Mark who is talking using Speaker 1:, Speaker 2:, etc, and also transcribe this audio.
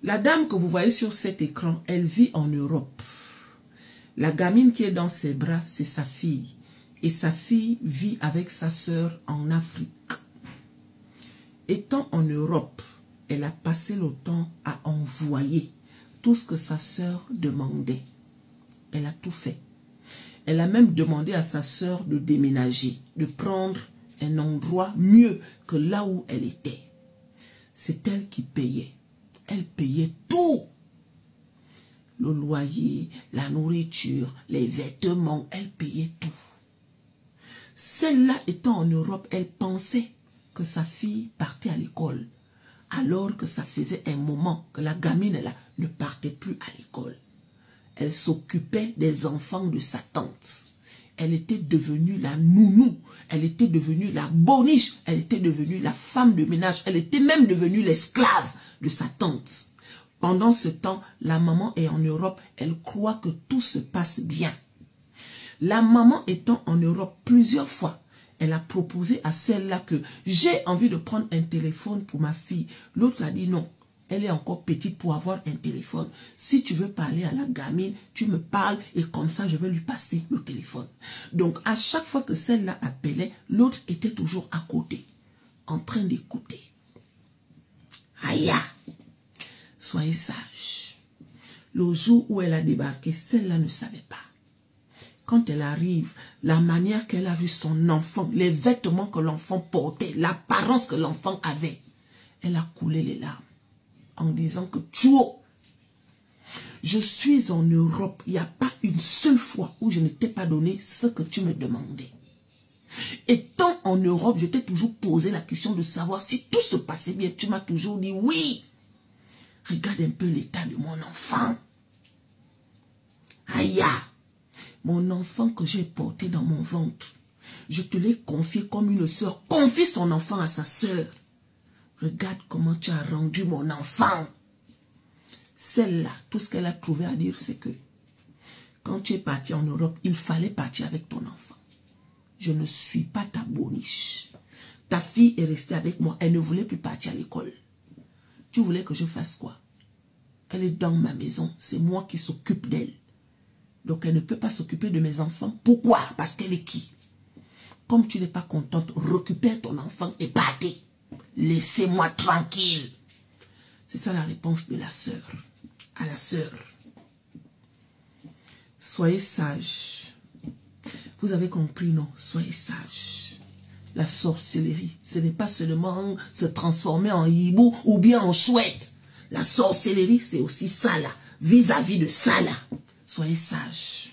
Speaker 1: La dame que vous voyez sur cet écran, elle vit en Europe. La gamine qui est dans ses bras, c'est sa fille. Et sa fille vit avec sa sœur en Afrique. Étant en Europe, elle a passé le temps à envoyer tout ce que sa sœur demandait. Elle a tout fait. Elle a même demandé à sa sœur de déménager, de prendre un endroit mieux que là où elle était. C'est elle qui payait. Elle payait tout. Le loyer, la nourriture, les vêtements, elle payait tout. Celle-là étant en Europe, elle pensait que sa fille partait à l'école. Alors que ça faisait un moment que la gamine là ne partait plus à l'école. Elle s'occupait des enfants de sa tante. Elle était devenue la nounou. Elle était devenue la boniche. Elle était devenue la femme de ménage. Elle était même devenue l'esclave de sa tante. Pendant ce temps, la maman est en Europe. Elle croit que tout se passe bien. La maman étant en Europe plusieurs fois, elle a proposé à celle-là que j'ai envie de prendre un téléphone pour ma fille. L'autre a dit non. Elle est encore petite pour avoir un téléphone. Si tu veux parler à la gamine, tu me parles et comme ça, je vais lui passer le téléphone. Donc, à chaque fois que celle-là appelait, l'autre était toujours à côté, en train d'écouter. Aïe! Soyez sages. Le jour où elle a débarqué, celle-là ne savait pas. Quand elle arrive, la manière qu'elle a vu son enfant, les vêtements que l'enfant portait, l'apparence que l'enfant avait, elle a coulé les larmes. En disant que Tchouo, je suis en Europe, il n'y a pas une seule fois où je ne t'ai pas donné ce que tu me demandais. Étant en Europe, je t'ai toujours posé la question de savoir si tout se passait bien. Tu m'as toujours dit oui. Regarde un peu l'état de mon enfant. Aïe, mon enfant que j'ai porté dans mon ventre, je te l'ai confié comme une sœur. Confie son enfant à sa sœur. Regarde comment tu as rendu mon enfant. Celle-là, tout ce qu'elle a trouvé à dire, c'est que quand tu es parti en Europe, il fallait partir avec ton enfant. Je ne suis pas ta boniche. Ta fille est restée avec moi. Elle ne voulait plus partir à l'école. Tu voulais que je fasse quoi? Elle est dans ma maison. C'est moi qui s'occupe d'elle. Donc elle ne peut pas s'occuper de mes enfants. Pourquoi? Parce qu'elle est qui? Comme tu n'es pas contente, récupère ton enfant et partez. Laissez-moi tranquille. C'est ça la réponse de la sœur. À la sœur. Soyez sages. Vous avez compris, non? Soyez sages. La sorcellerie, ce n'est pas seulement se transformer en hibou ou bien en chouette. La sorcellerie, c'est aussi ça là. Vis-à-vis de ça là. Soyez sages.